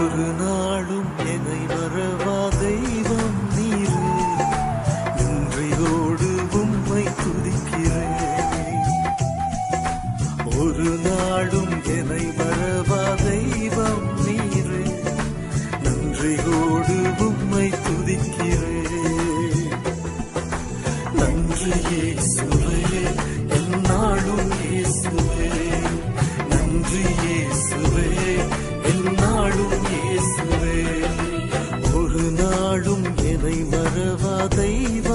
ஒரு நாளும் என்னை மறவா தெய்வம் நீரே, நன்றியோடு உம்மை துதிக்கிறேன். ஒரு நாளும் என்னை மறவா தெய்வம் நீரே, நன்றியோடு உம்மை துதிக்கிறேன். நன்றி இயேசுவே, எந்நாளும் இயேசுவே, நன்றி இயேசுவே, எந்நாளும் இயேசுவே. ஒரு நாளும் என்னை மறவா தெய்வம்